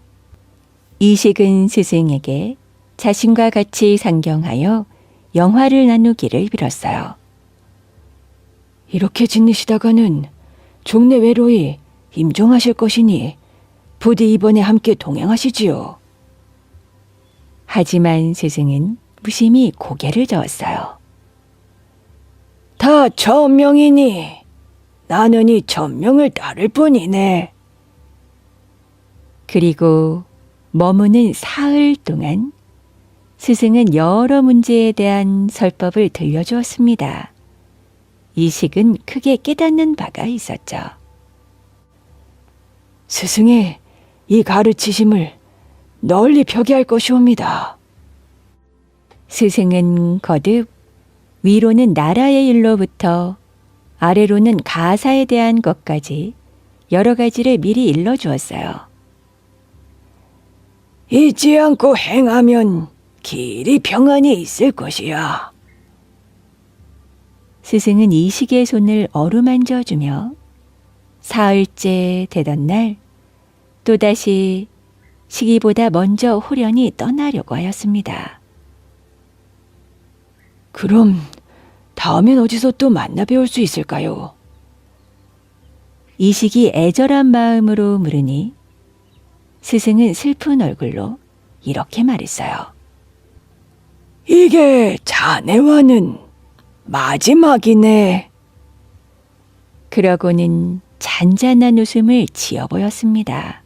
이식은 스승에게 자신과 같이 상경하여 영화를 나누기를 빌었어요. 이렇게 지내시다가는 종래 외로이 임종하실 것이니 부디 이번에 함께 동행하시지요. 하지만 스승은 무심히 고개를 저었어요. 다 천명이니 나는 이 천명을 따를 뿐이네. 그리고 머무는 사흘 동안 스승은 여러 문제에 대한 설법을 들려주었습니다. 이식은 크게 깨닫는 바가 있었죠. 스승의 이 가르치심을 널리 펴게 할 것이옵니다. 스승은 거듭 위로는 나라의 일로부터 아래로는 가사에 대한 것까지 여러 가지를 미리 일러주었어요. 잊지 않고 행하면 길이 평안히 있을 것이야. 스승은 이식의 손을 어루만져주며 사흘째 되던 날 또다시 시기보다 먼저 호련히 떠나려고 하였습니다. 그럼 다음엔 어디서 또 만나 뵈올 수 있을까요? 이식이 애절한 마음으로 물으니 스승은 슬픈 얼굴로 이렇게 말했어요. 이게 자네와는 마지막이네. 그러고는 잔잔한 웃음을 지어 보였습니다.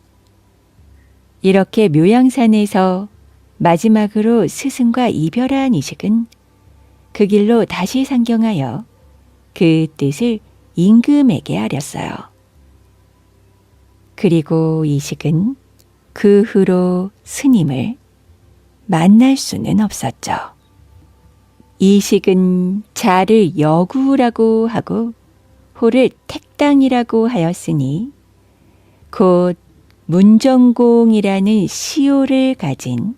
이렇게 묘양산에서 마지막으로 스승과 이별한 이식은 그 길로 다시 상경하여 그 뜻을 임금에게 아렸어요. 그리고 이식은 그 후로 스님을 만날 수는 없었죠. 이식은 자를 여구라고 하고 호를 택당이라고 하였으니 곧 문정공이라는 시호를 가진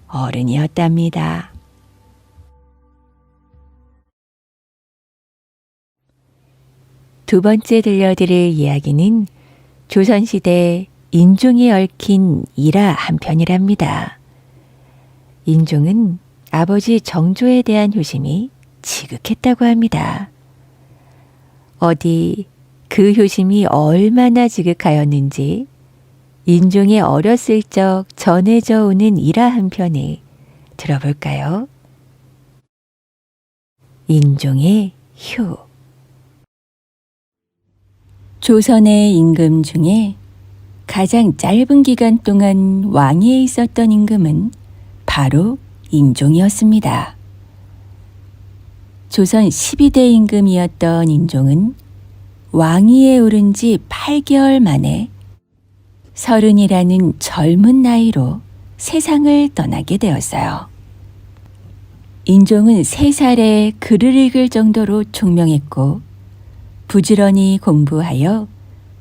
어른이었답니다. 두 번째 들려드릴 이야기는 조선시대 인종에 얽힌 일화 한 편이랍니다. 인종은 아버지 정조에 대한 효심이 지극했다고 합니다. 어디 그 효심이 얼마나 지극하였는지 인종의 어렸을 적 전해져 오는 일화 한 편을 들어볼까요? 인종의 효. 조선의 임금 중에 가장 짧은 기간 동안 왕위에 있었던 임금은 바로 인종이었습니다. 조선 12대 임금이었던 인종은 왕위에 오른 지 8개월 만에 30이라는 젊은 나이로 세상을 떠나게 되었어요. 인종은 3살에 글을 읽을 정도로 총명했고 부지런히 공부하여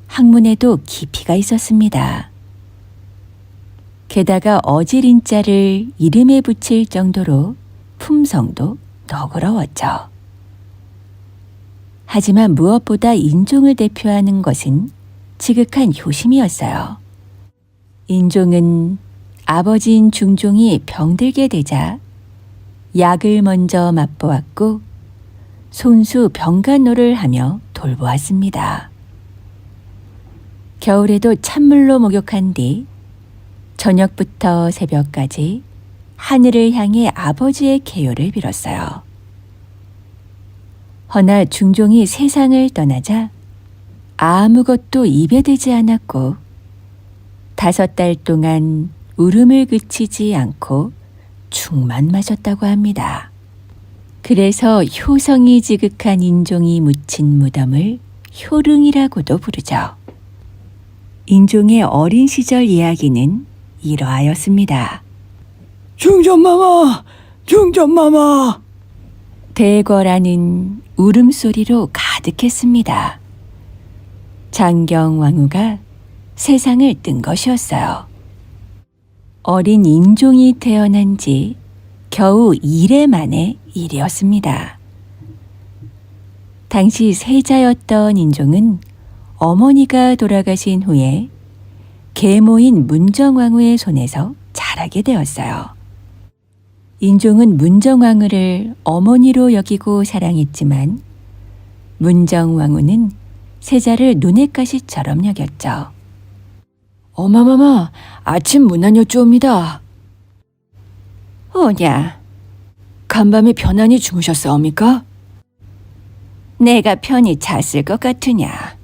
학문에도 깊이가 있었습니다. 게다가 어지린자를 이름에 붙일 정도로 품성도 너그러웠죠. 하지만 무엇보다 인종을 대표하는 것은 지극한 효심이었어요. 인종은 아버지인 중종이 병들게 되자 약을 먼저 맛보았고 손수 병간호를 하며 돌보았습니다. 겨울에도 찬물로 목욕한 뒤 저녁부터 새벽까지 하늘을 향해 아버지의 계요를 빌었어요. 허나 중종이 세상을 떠나자 아무것도 입에 대지 않았고 5달 동안 울음을 그치지 않고 죽만 마셨다고 합니다. 그래서 효성이 지극한 인종이 묻힌 무덤을 효릉이라고도 부르죠. 인종의 어린 시절 이야기는 이러하였습니다. 중전마마! 중전마마! 대궐안은 울음소리로 가득했습니다. 장경왕후가 세상을 뜬 것이었어요. 어린 인종이 태어난 지 겨우 1회 만의 일이었습니다. 당시 세자였던 인종은 어머니가 돌아가신 후에 계모인 문정왕후의 손에서 자라게 되었어요. 인종은 문정왕후를 어머니로 여기고 사랑했지만 문정왕후는 세자를 눈엣 가시처럼 여겼죠. 어마마마, 아침 문안 여쭈옵니다. 오냐, 간밤에 편안히 주무셨사옵니까? 내가 편히 잤을 것 같으냐.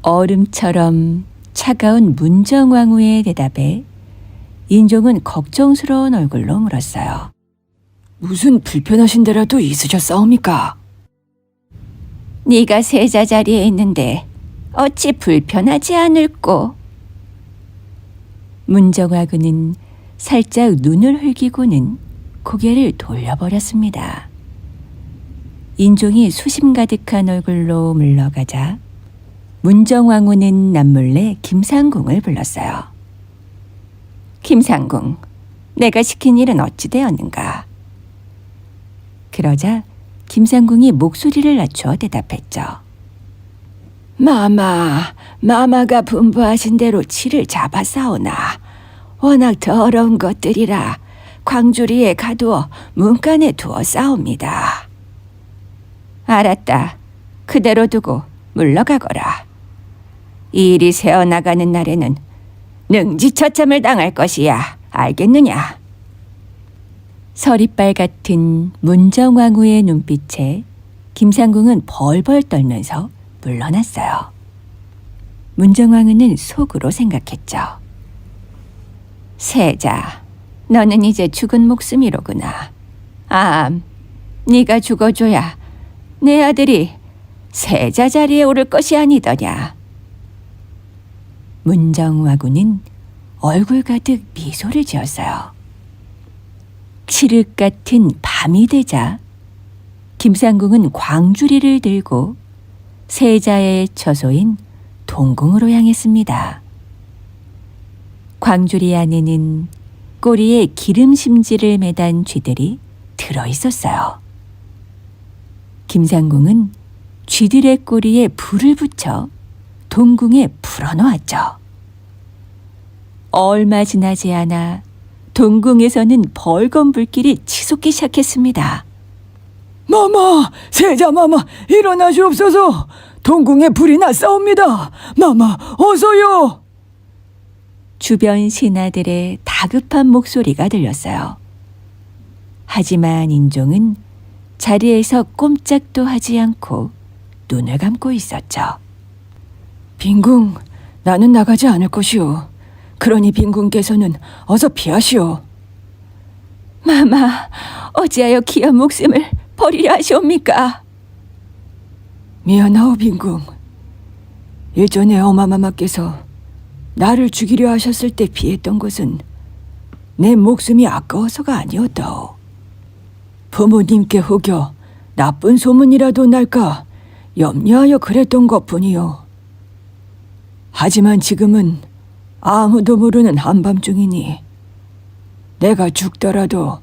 얼음처럼 차가운 문정왕후의 대답에 인종은 걱정스러운 얼굴로 물었어요. 무슨 불편하신 데라도 있으셨사옵니까? 네가 세자 자리에 있는데 어찌 불편하지 않을꼬? 문정왕후는 살짝 눈을 흘기고는 고개를 돌려버렸습니다. 인종이 수심 가득한 얼굴로 물러가자 문정왕후는 남몰래 김상궁을 불렀어요. 김상궁, 내가 시킨 일은 어찌 되었는가? 그러자 김상궁이 목소리를 낮춰 대답했죠. 마마가 분부하신 대로 치를 잡아싸우나 워낙 더러운 것들이라 광주리에 가두어 문간에 두어 싸웁니다. 알았다. 그대로 두고 물러가거라. 이 일이 새어나가는 날에는 능지처참을 당할 것이야. 알겠느냐? 서리빨 같은 문정왕후의 눈빛에 김상궁은 벌벌 떨면서 물러났어요. 문정왕후는 속으로 생각했죠. 세자, 너는 이제 죽은 목숨이로구나. 네가 죽어줘야 내 아들이 세자 자리에 오를 것이 아니더냐. 문정왕후는 얼굴 가득 미소를 지었어요. 칠흑 같은 밤이 되자 김상궁은 광주리를 들고 세자의 처소인 동궁으로 향했습니다. 광주리 안에는 꼬리에 기름심지를 매단 쥐들이 들어있었어요. 김상궁은 쥐들의 꼬리에 불을 붙여 동궁에 풀어놓았죠. 얼마 지나지 않아 동궁에서는 벌건 불길이 치솟기 시작했습니다. 마마, 세자마마, 일어나시옵소서. 동궁에 불이 났사옵니다. 마마, 어서요. 주변 신하들의 다급한 목소리가 들렸어요. 하지만 인종은 자리에서 꼼짝도 하지 않고 눈을 감고 있었죠. 빈궁, 나는 나가지 않을 것이오. 그러니 빈궁께서는 어서 피하시오. 마마, 어찌하여 귀한 목숨을 버리려 하시옵니까? 미안하오 빈궁. 예전에 어마마마께서 나를 죽이려 하셨을 때 피했던 것은 내 목숨이 아까워서가 아니었다오. 부모님께 혹여 나쁜 소문이라도 날까 염려하여 그랬던 것뿐이오. 하지만 지금은 아무도 모르는 한밤중이니 내가 죽더라도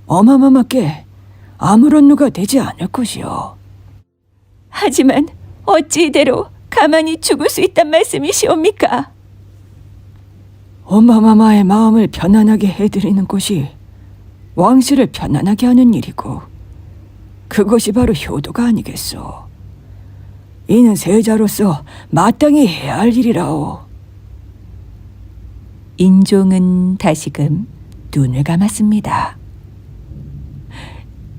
어마마마께 아무런 누가 되지 않을 것이오. 하지만 어찌 이대로 가만히 죽을 수 있단 말씀이시옵니까? 어마마마의 마음을 편안하게 해드리는 것이 왕실을 편안하게 하는 일이고 그것이 바로 효도가 아니겠소. 이는 세자로서 마땅히 해야 할 일이라오. 인종은 다시금 눈을 감았습니다.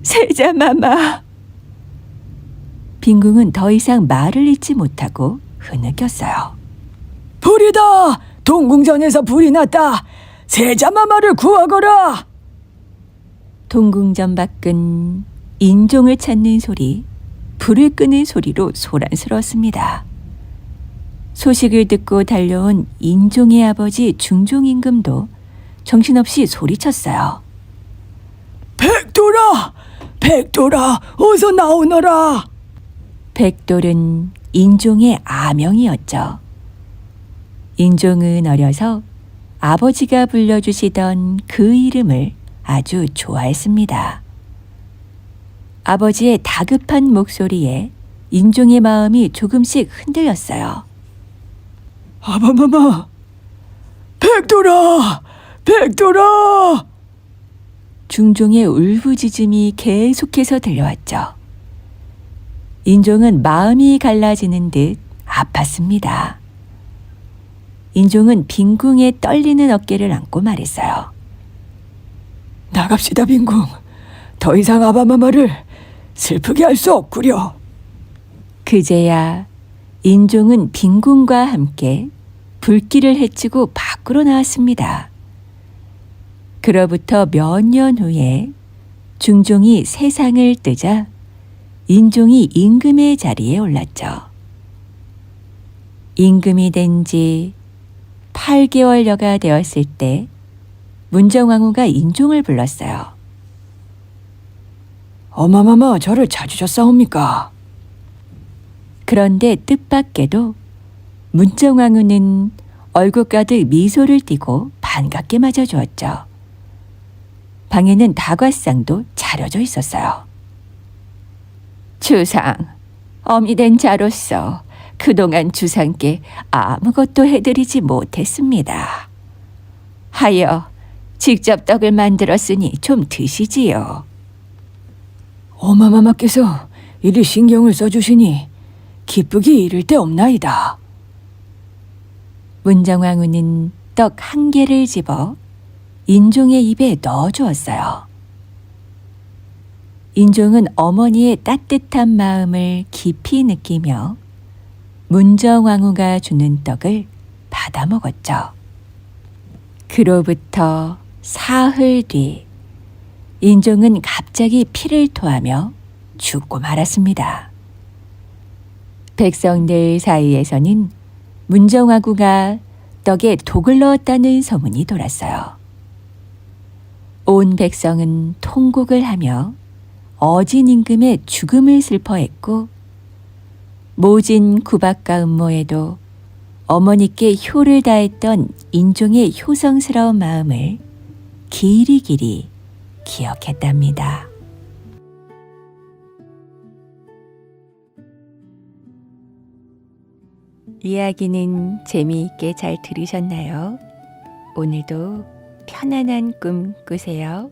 세자마마. 빈궁은 더 이상 말을 잇지 못하고 흐느꼈어요. 불이다! 동궁전에서 불이 났다! 세자마마를 구하거라! 동궁전 밖은 인종을 찾는 소리, 불을 끄는 소리로 소란스러웠습니다. 소식을 듣고 달려온 인종의 아버지 중종임금도 정신없이 소리쳤어요. 백돌아! 백돌아! 어서 나오너라! 백돌은 인종의 아명이었죠. 인종은 어려서 아버지가 불러주시던 그 이름을 아주 좋아했습니다. 아버지의 다급한 목소리에 인종의 마음이 조금씩 흔들렸어요. 아바마마! 백돌아! 백돌아! 중종의 울부짖음이 계속해서 들려왔죠. 인종은 마음이 갈라지는 듯 아팠습니다. 인종은 빈궁에 떨리는 어깨를 안고 말했어요. 나갑시다, 빈궁. 더 이상 아바마마를 슬프게 할 수 없구려. 그제야 인종은 빈궁과 함께 불길을 헤치고 밖으로 나왔습니다. 그로부터 몇 년 후에 중종이 세상을 뜨자 인종이 임금의 자리에 올랐죠. 임금이 된 지 8개월여가 되었을 때 문정왕후가 인종을 불렀어요. 어마마마 저를 찾으셨사옵니까? 그런데 뜻밖에도 문정왕후는 얼굴 가득 미소를 띠고 반갑게 맞아주었죠. 방에는 다과상도 차려져 있었어요. 주상, 어미 된 자로서 그동안 주상께 아무것도 해드리지 못했습니다. 하여 직접 떡을 만들었으니 좀 드시지요. 어마마마께서 이리 신경을 써주시니 기쁘기 이를 데 없나이다. 문정왕후는 떡 1개를 집어 인종의 입에 넣어주었어요. 인종은 어머니의 따뜻한 마음을 깊이 느끼며 문정왕후가 주는 떡을 받아 먹었죠. 그로부터 사흘 뒤 인종은 갑자기 피를 토하며 죽고 말았습니다. 백성들 사이에서는 문정왕후가 떡에 독을 넣었다는 소문이 돌았어요. 온 백성은 통곡을 하며 어진 임금의 죽음을 슬퍼했고 모진 구박과 음모에도 어머니께 효를 다했던 인종의 효성스러운 마음을 길이길이 기억했답니다. 이야기는 재미있게 잘 들으셨나요? 오늘도 편안한 꿈 꾸세요.